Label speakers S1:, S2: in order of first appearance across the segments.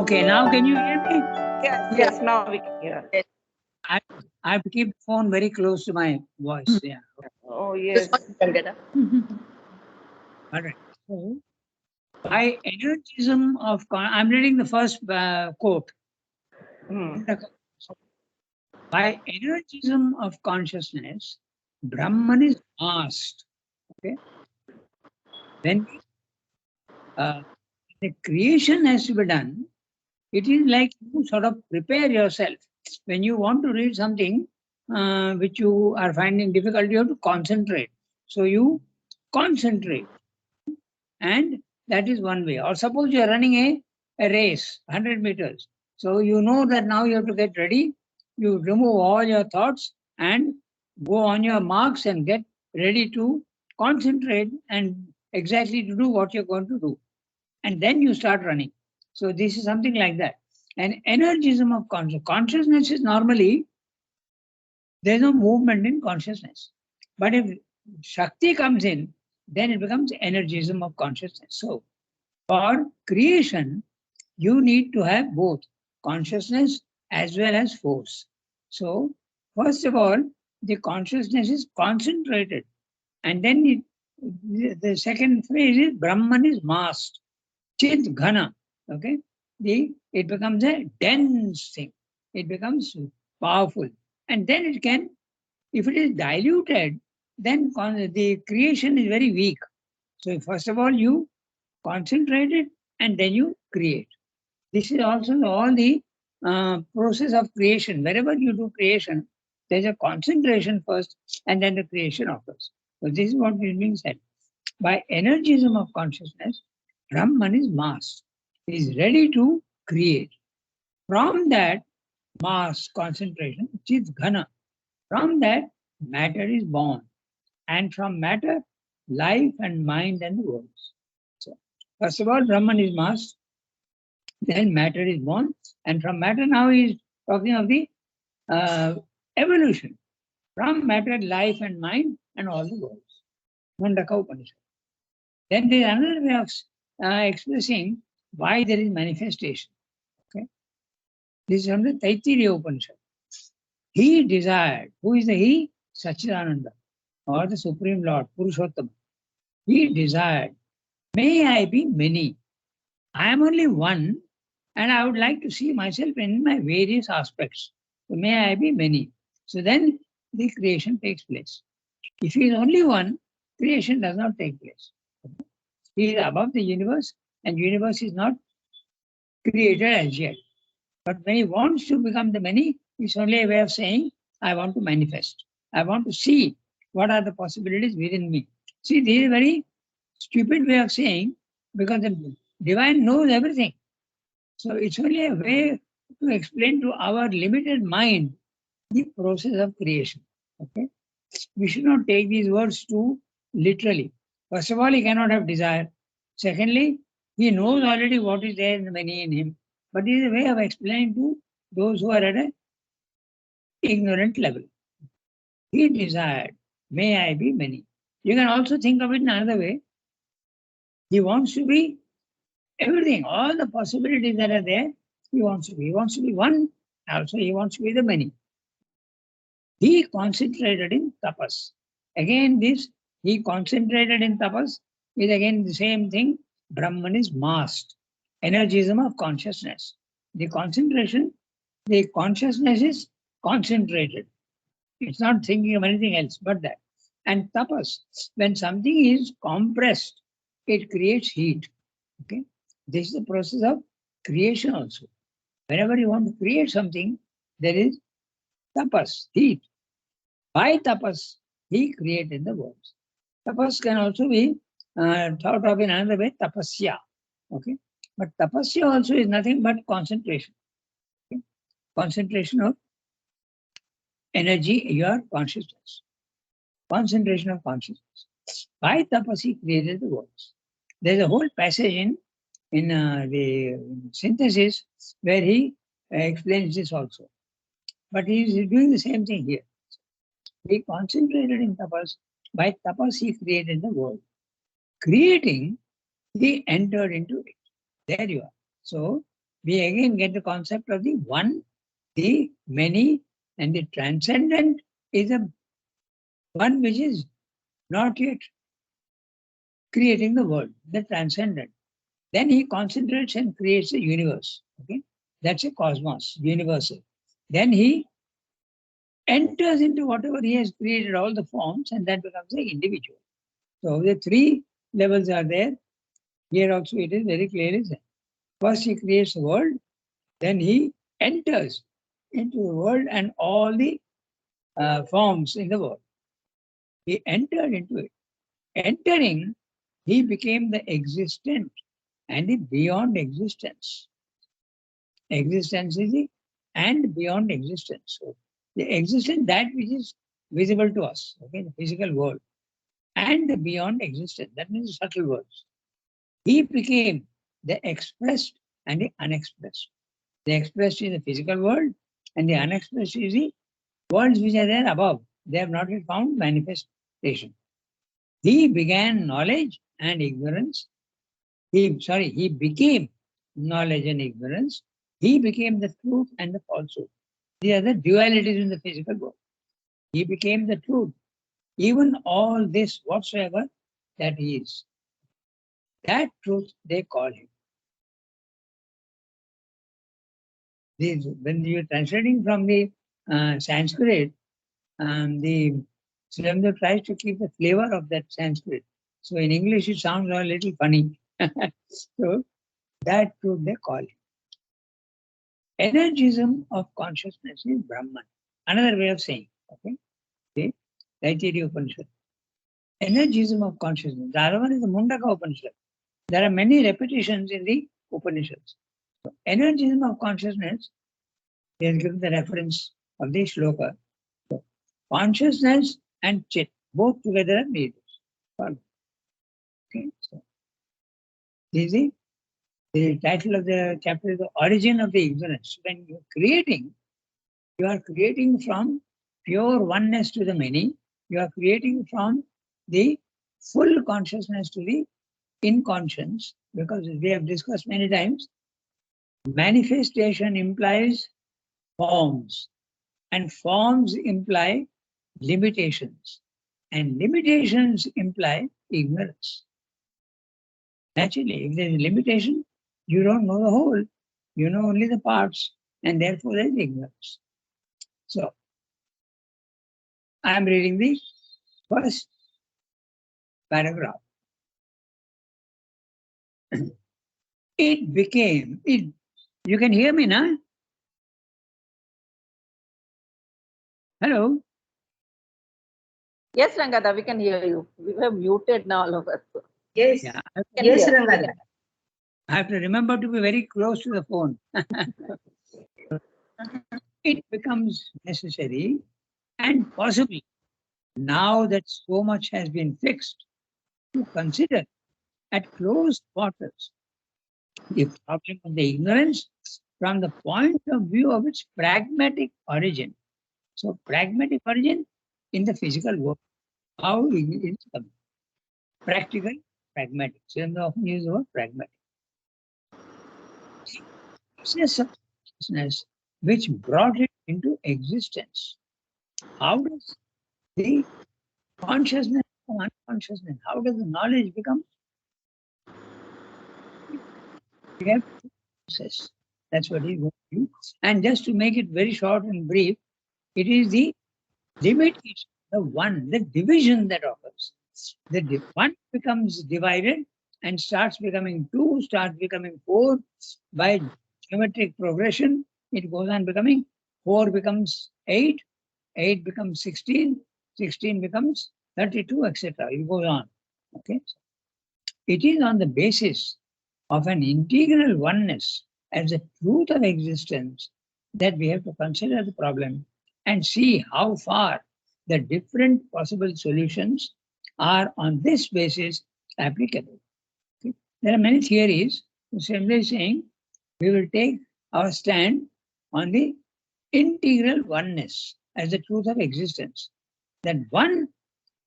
S1: Okay, now can you hear me?
S2: Yes, yes, now we can hear.
S1: I, I have to keep the phone very close to my voice. Yeah.
S2: Oh, yes.
S1: All right. So, by energism of, I'm reading the first quote.
S2: Hmm.
S1: By energism of consciousness, Brahman is masked. Okay. When uh, the creation has to be done, it is like you sort of prepare yourself. When you want to read something which you are finding difficult, you have to concentrate. So you concentrate, and that is one way. Or suppose you are running a race, 100 meters. So you know that now you have to get ready. You remove all your thoughts and go on your marks and get ready to concentrate and exactly to do what you're going to do. And then you start running. So this is something like that. And energism of consciousness is normally there's no movement in consciousness. But if Shakti comes in, then it becomes energism of consciousness. So for creation, you need to have both consciousness as well as force. So first of all, the consciousness is concentrated. And then the second phrase is Brahman is masked. Chit ghana. Okay. It becomes a dense thing. It becomes powerful. And then it can, if it is diluted, then the creation is very weak. So first of all, you concentrate it and then you create. This is also all the process of creation. Wherever you do creation, there's a concentration first and then the creation occurs. So this is what is being said. By energism of consciousness, Brahman is mass. He is ready to create. From that mass concentration, which is ghana, from that matter is born. And from matter, life and mind and the worlds. So, first of all, Brahman is mass, then matter is born, and from matter now he is talking of the uh, evolution. From matter, life and mind and all the worlds. Mundaka Upanishad. Then there is another way of expressing why there is manifestation. Okay? This is from the Taittiriya Upanishad. He desired, who is the he? Sachidananda, or the Supreme Lord, Purushottama. He desired, may I be many. I am only one, and I would like to see myself in my various aspects. So may I be many. So then the creation takes place. If he is only one, creation does not take place. He is above the universe, and universe is not created as yet. But when he wants to become the many, it's only a way of saying, I want to manifest. I want to see what are the possibilities within me. See, this is a very stupid way of saying, because the divine knows everything. So it's only a way to explain to our limited mind the process of creation. Okay? We should not take these words too literally. First of all, he cannot have desire. Secondly, he knows already what is there in the many in him. But this is a way of explaining to those who are at an ignorant level. He desired, may I be many. You can also think of it in another way. He wants to be everything, all the possibilities that are there, he wants to be. He wants to be one, also he wants to be the many. He concentrated in tapas. Again, this he concentrated in tapas is again the same thing. Brahman is masked. Energism of consciousness. The concentration, the consciousness is concentrated. It's not thinking of anything else but that. And tapas, when something is compressed, it creates heat. Okay. This is the process of creation also. Whenever you want to create something, there is tapas, heat. By tapas, he created the worlds. Tapas can also be thought of in another way, tapasya. Okay. But tapasya also is nothing but concentration. Okay? Concentration of energy, your consciousness. Concentration of consciousness. By tapas, he created the worlds. There's a whole passage in the synthesis where he explains this also. But he is doing the same thing here. He concentrated in tapas. By tapas, he created the world. Creating, he entered into it. There you are. So we again get the concept of the one, the many, and the transcendent is a one which is not yet creating the world, the transcendent. Then he concentrates and creates a universe. Okay, that's a cosmos, universal. Then he enters into whatever he has created, all the forms, and that becomes the individual. So the three levels are there. Here also it is very clearly said. First he creates the world, then he enters into the world and all the forms in the world. He entered into it. Entering, he became the existent and the beyond existence. Existence is the and beyond existence. So the existence, that which is visible to us, okay, the physical world, and the beyond existence, that means subtle worlds. He became the expressed and the unexpressed. The expressed is the physical world, and the unexpressed is the worlds which are there above. They have not yet found manifestation. He began knowledge and ignorance. He became knowledge and ignorance. He became the truth and the falsehood. These are the dualities in the physical world. He became the truth. Even all this whatsoever that he is, that truth they call him. When you're translating from the Sanskrit, the Srimad tries to keep the flavor of that Sanskrit. So in English, it sounds a little funny. So that truth they call it. Energism of consciousness is Brahman. Another way of saying, okay? The Taittiriya Upanishad. Energism of consciousness. The other one is the Mundaka Upanishad. There are many repetitions in the Upanishads. So energism of consciousness, he has given the reference of the shloka. So consciousness and chit, both together are needed. Okay, so this is the title of the chapter is the origin of the ignorance. When you are creating from pure oneness to the many, you are creating from the full consciousness to the inconscience, because we have discussed many times, manifestation implies forms, and forms imply limitations, and limitations imply ignorance. Naturally, if there is a limitation, you don't know the whole, you know only the parts, and therefore there is ignorance. So, I am reading the first paragraph. You can hear me now? Hello?
S2: Yes, Rangada, we can hear you. We were muted now, all of us.
S3: Yes,
S1: Yeah,
S3: yes,
S2: hear.
S3: Rangada.
S1: I have to remember to be very close to the phone. It becomes necessary and possibly, now that so much has been fixed, to consider at close quarters the problem of the ignorance from the point of view of its pragmatic origin. So, pragmatic origin in the physical world, how it is coming. Practical, pragmatic. So, I often use the word pragmatic. Process of consciousness which brought it into existence. How does the consciousness become unconsciousness? How does the knowledge become? We have to process. That's what he's going to do. And just to make it very short and brief, it is the limitation, the one, the division that occurs. The one becomes divided and starts becoming two, starts becoming four. By geometric progression, it goes on becoming 4 becomes 8, 8 becomes 16, 16 becomes 32, etc. It goes on. Okay. It is on the basis of an integral oneness as the truth of existence that we have to consider the problem and see how far the different possible solutions are on this basis applicable. Okay. There are many theories. Simply is saying we will take our stand on the integral oneness as the truth of existence. That one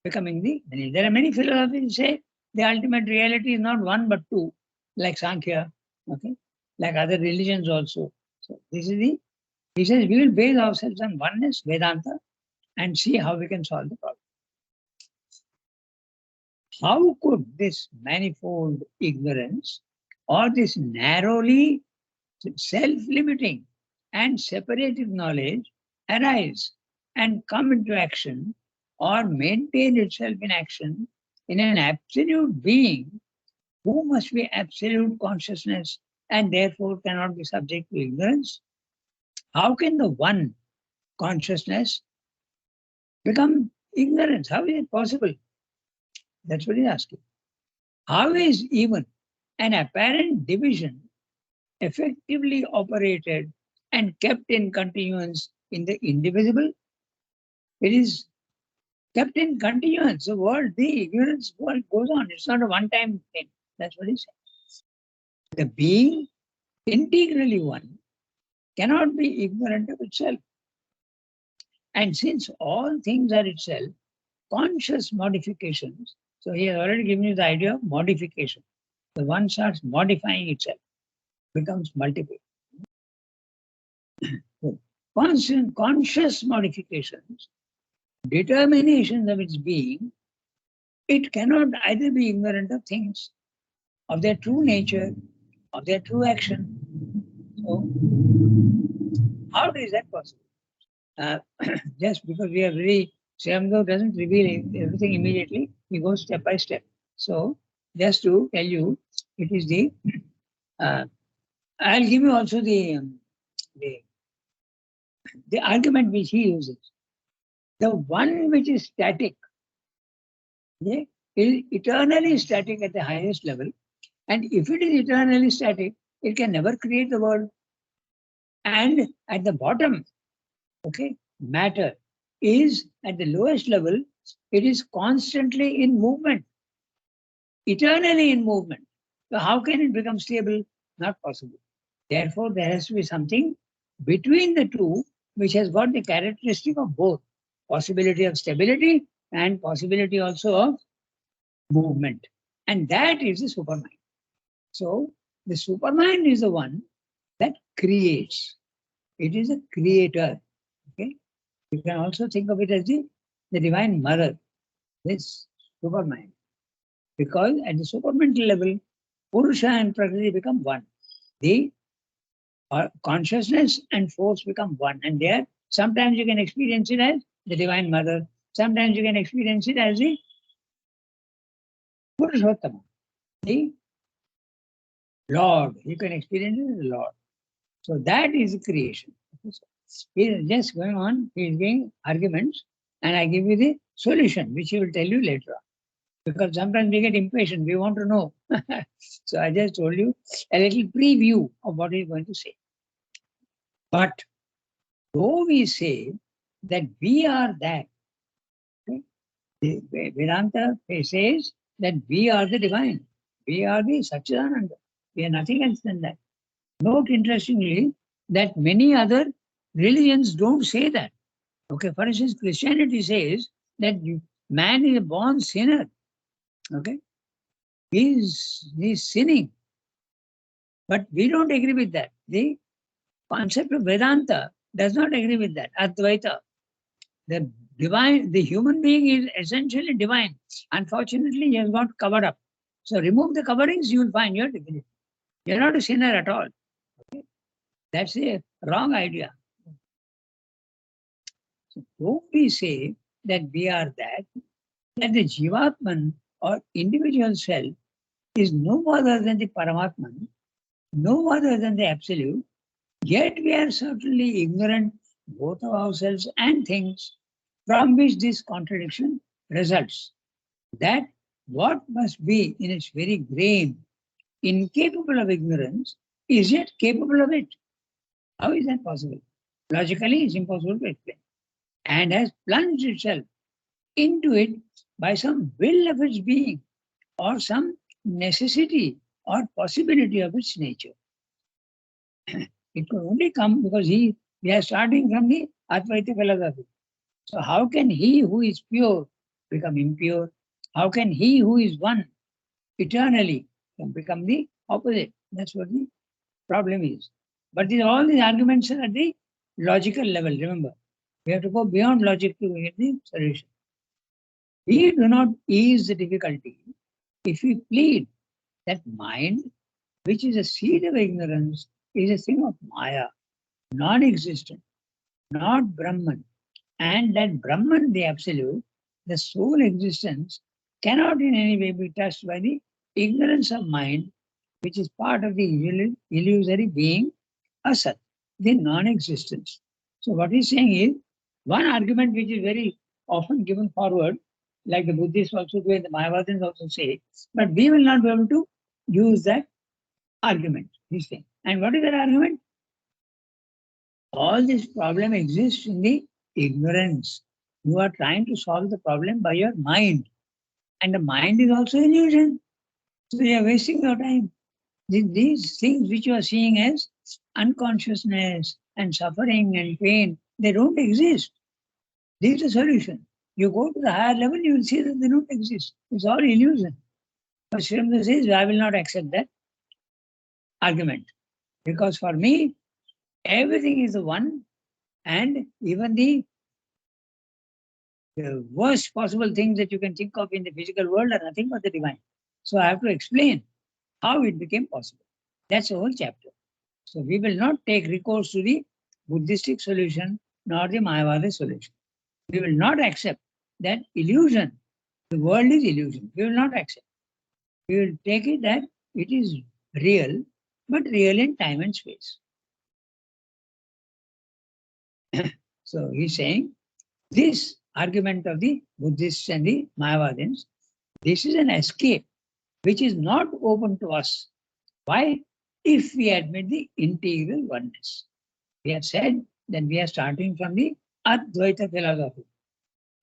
S1: becoming the many. There are many philosophies say the ultimate reality is not one but two, like Sankhya. Okay. like other religions also. So this is the, he says we will base ourselves on oneness, Vedanta, and see how we can solve the problem. How could this manifold ignorance or this narrowly self-limiting and separated knowledge arise and come into action or maintain itself in action in an absolute being who must be absolute consciousness and therefore cannot be subject to ignorance? How can the one consciousness become ignorance? How is it possible? That's what he's asking. How is even an apparent division effectively operated and kept in continuance in the indivisible? It is kept in continuance. The world, the ignorance world goes on. It's not a one-time thing. That's what he said. The being integrally one cannot be ignorant of itself. And since all things are itself conscious modifications, so he has already given you the idea of modification. The one starts modifying itself, becomes multiple. Conscious modifications, determinations of its being, it cannot either be ignorant of things, of their true nature, of their true action. So, how is that possible? Just because we are very, Shyamdev doesn't reveal everything immediately, he goes step by step. So, just to tell you, it is the, I'll give you also the argument which he uses. The one which is static, okay, is eternally static at the highest level. And if it is eternally static, it can never create the world. And at the bottom, okay, matter is at the lowest level, it is constantly in movement, eternally in movement. So how can it become stable? Not possible. Therefore, there has to be something between the two which has got the characteristic of both, possibility of stability and possibility also of movement. And that is the supermind. So the supermind is the one that creates. It is a creator. Okay. You can also think of it as the divine mother, this supermind. Because at the supermental level, Purusha and Prakriti become one. The consciousness and force become one. And there, sometimes you can experience it as the divine mother. Sometimes you can experience it as the Purushottama, the Lord. You can experience it as the Lord. So that is the creation. He is just going on, he is giving arguments, and I give you the solution, which he will tell you later on. Because sometimes we get impatient, we want to know. So I just told you a little preview of what he's going to say. But though we say that we are that, okay, the Vedanta says that we are the divine, we are the Satchidananda, we are nothing else than that. Note interestingly that many other religions don't say that. Okay, for instance, Christianity says that man is a born sinner. Okay, he's sinning. But we don't agree with that. The concept of Vedanta does not agree with that. Advaita. The divine, the human being is essentially divine. Unfortunately, he has got covered up. So remove the coverings, you will find your divinity. You're not a sinner at all. Okay? That's a wrong idea. So don't we say that we are that the Jivatman or individual self is no other than the Paramatman, no other than the Absolute, yet we are certainly ignorant both of ourselves and things, from which this contradiction results. That what must be in its very grain incapable of ignorance is yet capable of it. How is that possible? Logically, it's impossible to explain. And has plunged itself into it by some will of its being or some necessity or possibility of its nature. It could only come because we are starting from the Advaita philosophy. So how can he who is pure become impure? How can he who is one eternally become the opposite? That's what the problem is. But all these arguments are at the logical level, remember. We have to go beyond logic to get the solution. We do not ease the difficulty if we plead that mind, which is a seed of ignorance, is a thing of Maya, non-existent, not Brahman. And that Brahman, the absolute, the sole existence, cannot in any way be touched by the ignorance of mind, which is part of the illusory being, asat, the non-existence. So what he's saying is, one argument which is very often given forward, like the Buddhists also do and the Mayavadins also say, but we will not be able to use that argument, he's saying. And what is that argument? All this problem exists in the ignorance. You are trying to solve the problem by your mind. And the mind is also illusion. So you are wasting your time. These things which you are seeing as unconsciousness and suffering and pain, they don't exist. This is the solution. You go to the higher level, you will see that they don't exist. It's all illusion. But Sri Aurobindo says, I will not accept that argument. Because for me, everything is the one, and even the worst possible things that you can think of in the physical world are nothing but the divine. So I have to explain how it became possible. That's the whole chapter. So we will not take recourse to the Buddhistic solution nor the Mayavada solution. We will not accept that illusion. The world is illusion. We will not accept. We will take it that it is real, but real in time and space. So he's saying this argument of the Buddhists and the Mayavadins, this is an escape which is not open to us. Why? If we admit the integral oneness. We have said that we are starting from the Advaita philosophy.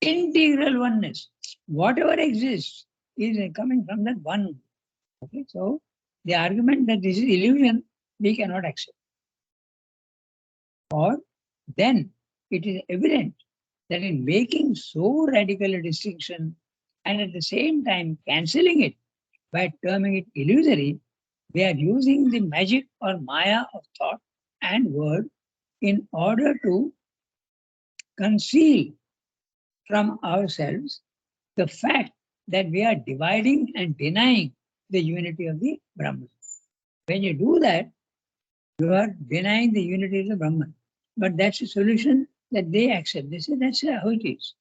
S1: Integral oneness. Whatever exists is coming from that one. Okay, so the argument that this is illusion, we cannot accept. Or then it is evident that in making so radical a distinction and at the same time cancelling it by terming it illusory, we are using the magic or Maya of thought and word in order to conceal from ourselves the fact that we are dividing and denying the unity of the Brahman. When you do that, you are denying the unity of the Brahman. But that's a solution that they accept. They say that's how it is.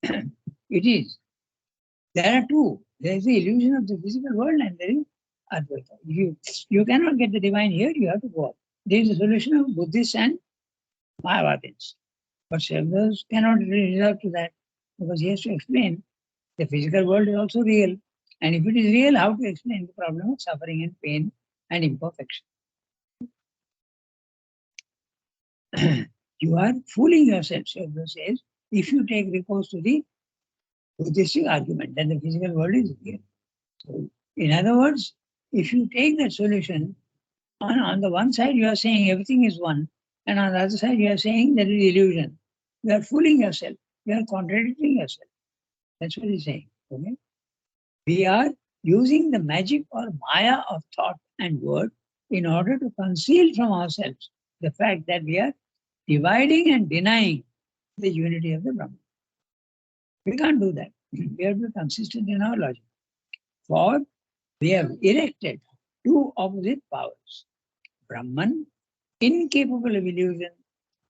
S1: It is. There are two. There is the illusion of the physical world and there is Advaita. You cannot get the divine here, you have to go up. There is a solution of Buddhists and Mayavadins. But Sri Aurobindo cannot resort to that because he has to explain the physical world is also real. And if it is real, how to explain the problem of suffering and pain and imperfection? You are fooling yourself, Sri Aurobindo says, if you take recourse to the Buddhistic argument that the physical world is real. So, in other words, if you take that solution, on the one side you are saying everything is one, and on the other side you are saying that it is illusion. You are fooling yourself. You are contradicting yourself. That's what he's saying. Okay? We are using the magic or Maya of thought and word in order to conceal from ourselves the fact that we are dividing and denying the unity of the Brahman. We can't do that. We have to be consistent in our logic. For we have erected two opposite powers. Brahman, incapable of illusion,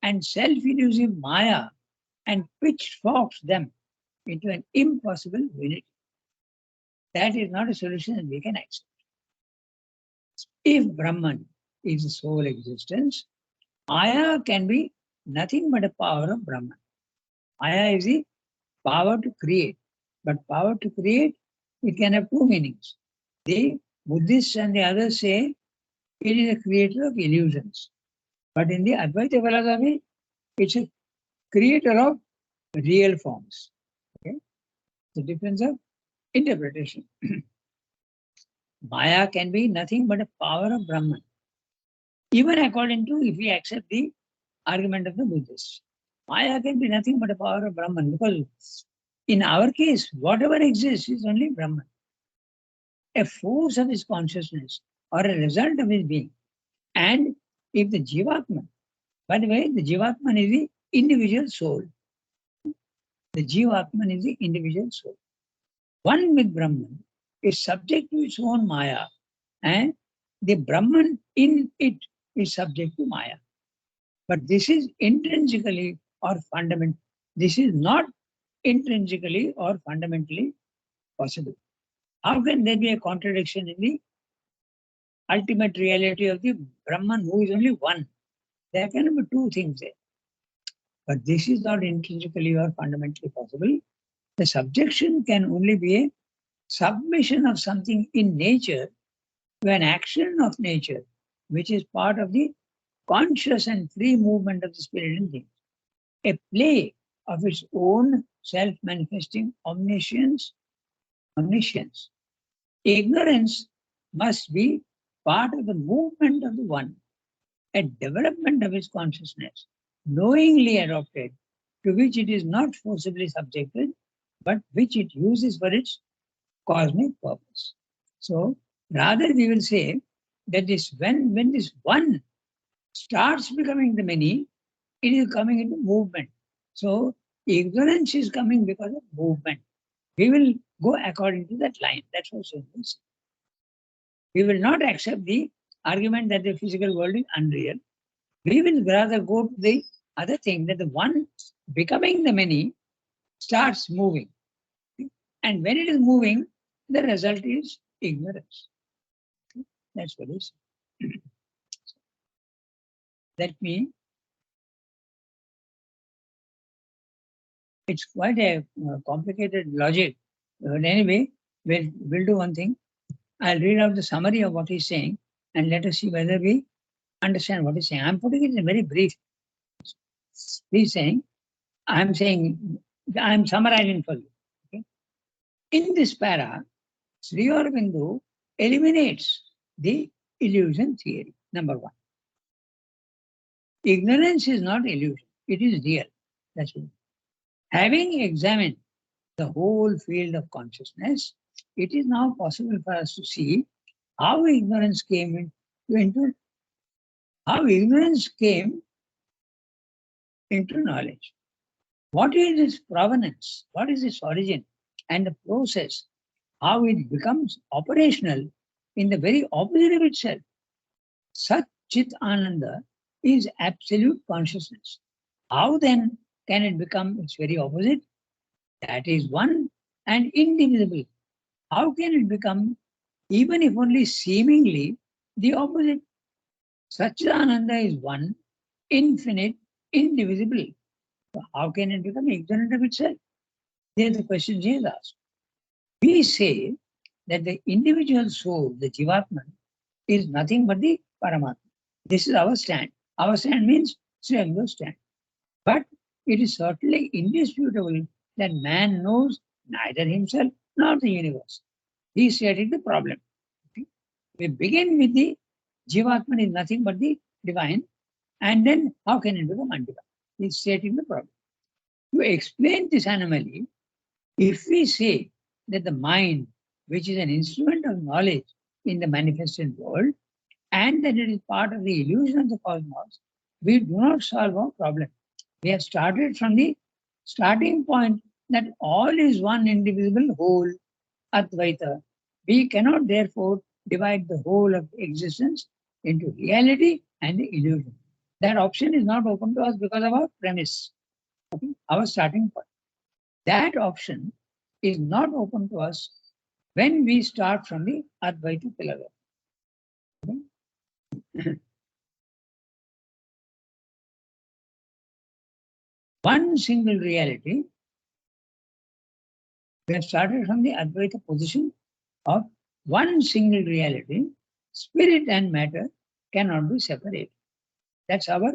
S1: and self-illusive Maya, and pitchforks them into an impossible unity. That is not a solution that we can accept. If Brahman is the sole existence, Maya can be nothing but a power of Brahman. Maya is the power to create. But power to create, it can have two meanings. The Buddhists and the others say it is a creator of illusions. But in the Advaita philosophy, it's a creator of real forms. Okay? The difference of interpretation. Maya can be nothing but a power of Brahman. Even according to, if we accept the argument of the Buddhists, Maya can be nothing but a power of Brahman, because in our case, whatever exists is only Brahman. A force of his consciousness or a result of his being. And if the Jivatman, by the way, the Jivatman is the individual soul. The Jivatman is the individual soul. One with Brahman is subject to its own Maya, and the Brahman in it is subject to Maya. But this is intrinsically or fundamental. This is not intrinsically or fundamentally possible. How can there be a contradiction in the ultimate reality of the Brahman, who is only one? There can be two things there. But this is not intrinsically or fundamentally possible. The subjection can only be a submission of something in nature to an action of nature, which is part of the conscious and free movement of the spirit in things. A play of its own self-manifesting omniscience. Ignorance must be part of the movement of the one, a development of its consciousness, knowingly adopted, to which it is not forcibly subjected, but which it uses for its cosmic purpose. So rather we will say that this when this one starts becoming the many, it is coming into movement. So ignorance is coming because of movement. We will go according to that line. That's what it is. We will not accept the argument that the physical world is unreal. We will rather go to the other thing, that the one becoming the many starts moving. And when it is moving, the result is ignorance. That's what it is. Let me. It's quite a complicated logic. But anyway, we'll do one thing. I'll read out the summary of what he's saying and let us see whether we understand what he's saying. I'm putting it in very brief. He's saying, I'm summarizing for you. Okay? In this para, Sri Aurobindo eliminates the illusion theory, number one. Ignorance is not illusion, it is real. That's it. Having examined the whole field of consciousness, it is now possible for us to see how ignorance came into knowledge. What is its provenance? What is its origin? And the process, how it becomes operational in the very opposite of itself. Such Chit Ananda is absolute consciousness. How then can it become its very opposite? That is one and indivisible. How can it become, even if only seemingly, the opposite? Satchidananda is one, infinite, indivisible. So how can it become ignorant of itself? There the question is asked. We say that the individual soul, the Jivatman, is nothing but the Paramatma. This is our stand. Our stand means Sri Aurobindo stand. But it is certainly indisputable that man knows neither himself nor the universe. He stated the problem. Okay? We begin with the Jivatman is nothing but the divine, and then how can it become undivine? He's stating the problem. To explain this anomaly, if we say that the mind, which is an instrument of knowledge in the manifested world, and that it is part of the illusion of the cosmos, we do not solve our problem. We have started from the starting point that all is one indivisible whole, Advaita. We cannot therefore divide the whole of existence into reality and the illusion. That option is not open to us because of our premise, okay? Our starting point. That option is not open to us when we start from the Advaita pillar. Okay? One single reality. We have started from the Advaita position of one single reality. Spirit and matter cannot be separated. That's our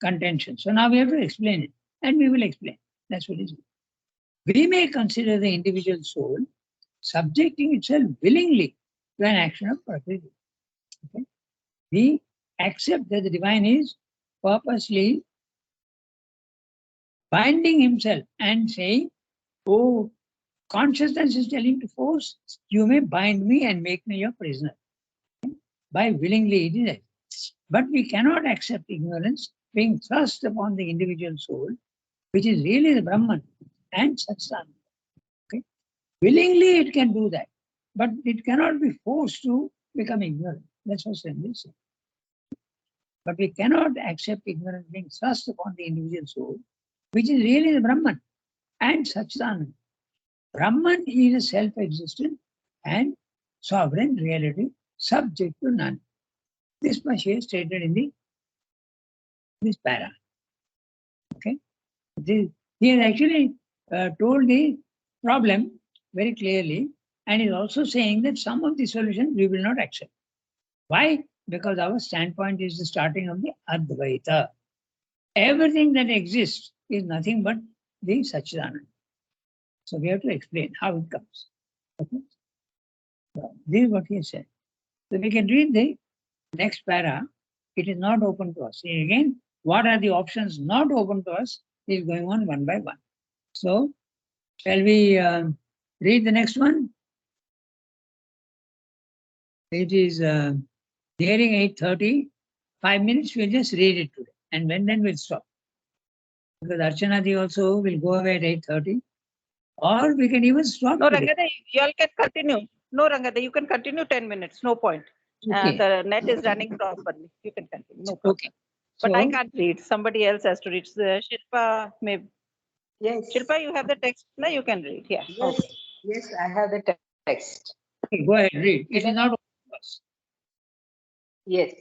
S1: contention. So now we have to explain it, and we will explain. That's what it is. We may consider the individual soul subjecting itself willingly to an action of Prakriti. Okay? We accept that the divine is purposely binding himself and saying, oh, consciousness is telling to force, you may bind me and make me your prisoner. By willingly, it is But we cannot accept ignorance being thrust upon the individual soul, which is really the Brahman and Satsananda. Okay? Willingly it can do that, but it cannot be forced to become ignorant. That's what Swami said. But we cannot accept ignorance being thrust upon the individual soul, which is really the Brahman and Satchidananda. Brahman is a self-existent and sovereign reality, subject to none. This much is stated in this para. Okay, he has actually told the problem very clearly, and is also saying that some of the solutions we will not accept. Why? Because our standpoint is the starting of the Advaita. Everything that exists is nothing but the Satchidananda. So we have to explain how it comes. Okay? So this is what he said. So we can read the next para. It is not open to us. Again, what are the options not open to us is going on one by one. So shall we read the next one? It is hearing 8:30. 5 minutes, we'll just read it today. And then we'll stop. Because Archana also will go away at 8:30. Or we can even stop.
S2: No,
S1: today.
S2: Rangada, you all can continue. No, Rangada, you can continue 10 minutes. No point.
S1: Okay.
S2: The net is running properly. You can continue. No problem.
S1: Okay.
S2: But I
S1: So-
S2: can't read. Somebody else has to read. Shilpa, maybe.
S3: Yes.
S2: Shilpa, you have the text. No, you can read. Yeah.
S3: Yes.
S2: Okay.
S3: Yes, I have the text.
S1: Okay, go ahead, read. It is not open to us.
S3: Yes.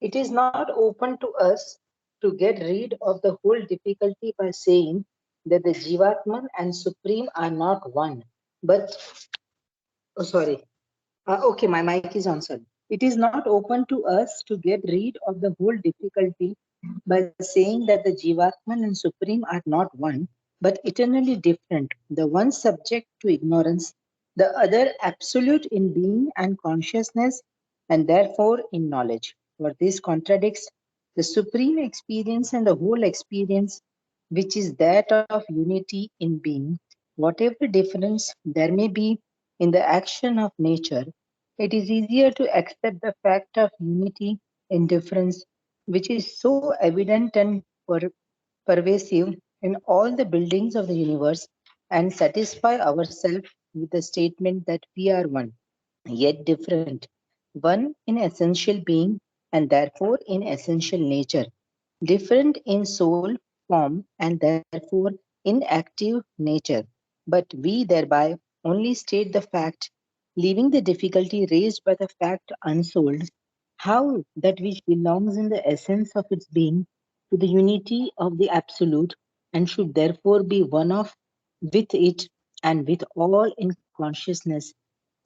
S3: It is not open to us to get rid of the whole difficulty by saying that the Jivatman and Supreme are not one. But, oh, sorry. Okay, my mic is on, sorry. It is not open to us to get rid of the whole difficulty by saying that the Jivatman and Supreme are not one, but eternally different. The one subject to ignorance, the other absolute in being and consciousness, and therefore in knowledge. For this contradicts the supreme experience and the whole experience, which is that of unity in being. Whatever difference there may be in the action of nature, it is easier to accept the fact of unity in difference, which is so evident and pervasive in all the buildings of the universe, and satisfy ourselves with the statement that we are one, yet different, one in essential being and therefore in essential nature, different in soul, form, and therefore in active nature. But we thereby only state the fact, leaving the difficulty raised by the fact unsolved, how that which belongs in the essence of its being to the unity of the Absolute and should therefore be one of with it and with all in consciousness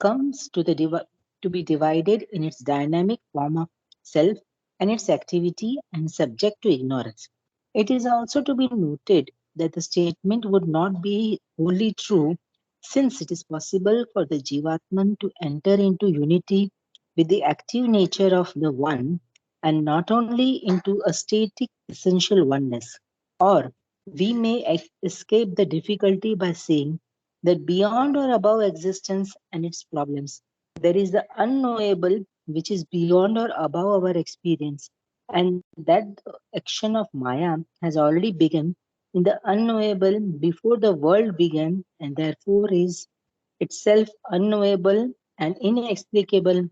S3: comes to to be divided in its dynamic form of self and its activity and subject to ignorance. It is also to be noted that the statement would not be wholly true, since it is possible for the Jivatman to enter into unity with the active nature of the One and not only into a static essential oneness. Or we may escape the difficulty by saying that beyond or above existence and its problems, there is the unknowable which is beyond or above our experience, and that the action of Maya has already begun in the unknowable before the world began, and therefore is itself unknowable and inexplicable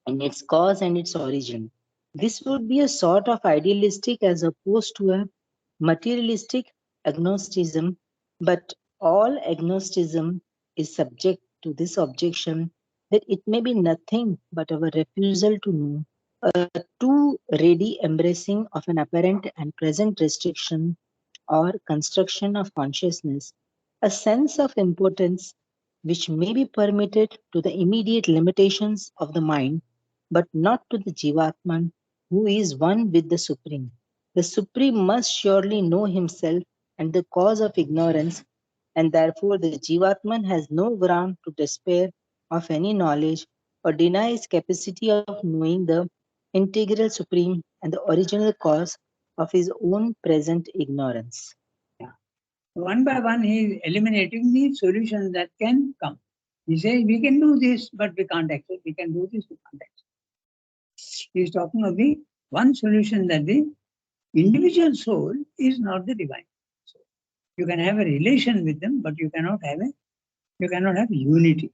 S3: in its cause and its origin. This would be a sort of idealistic as opposed to a materialistic agnosticism, but all agnosticism is subject to this objection that it may be nothing but our refusal to know, a too ready embracing of an apparent and present restriction or construction of consciousness, a sense of importance which may be permitted to the immediate limitations of the mind, but not to the Jivatman, who is one with the Supreme. The Supreme must surely know himself and the cause of ignorance, and therefore the Jivatman has no ground to despair of any knowledge or deny his capacity of knowing the integral Supreme and the original cause of his own present ignorance.
S1: One by one, he is eliminating the solutions that can come. He says, we can do this, but we can't accept. We can do this, we can't accept. He is talking of the one solution, that the individual soul is not the divine. So you can have a relation with them, but you cannot have unity.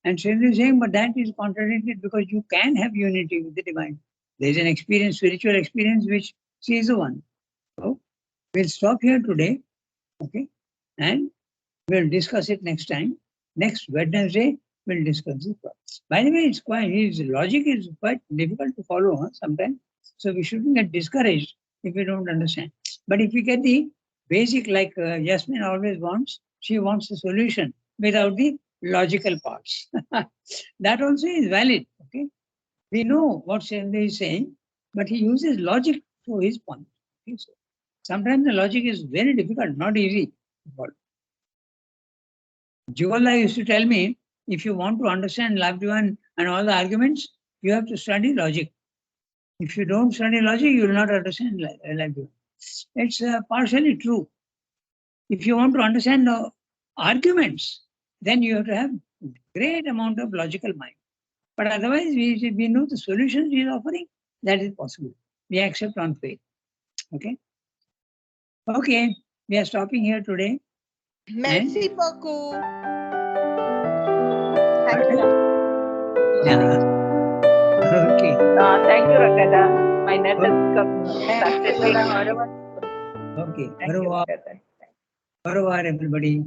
S1: And Sridhar is saying, but that is contradicted, because you can have unity with the divine. There is an experience, spiritual experience, which she is the one. So we'll stop here today, okay? And we'll discuss it next time. Next Wednesday, we'll discuss it. By the way, his logic is quite difficult to follow sometimes. So we shouldn't get discouraged if we don't understand. But if we get the basic, like Jasmine always wants, she wants the solution without the logical parts. That also is valid, okay? We know what Shendra is saying, but he uses logic for his point. Okay? So sometimes the logic is very difficult, not easy to follow. Juvala used to tell me, if you want to understand Labdhivan and all the arguments, you have to study logic. If you don't study logic, you will not understand Labdhivan. It's partially true. If you want to understand the arguments, then you have to have great amount of logical mind. But otherwise, we know the solutions he is offering, that is possible. We accept on faith. Okay? Okay, we are stopping here today.
S4: Merci beaucoup.
S2: Thank you.
S1: Yeah. Okay.
S2: Thank you, Rangada. My net is
S3: Thank you,
S2: started.
S3: Ranga.
S1: Okay.
S2: Thank you, Rangada.
S1: Au revoir, everybody.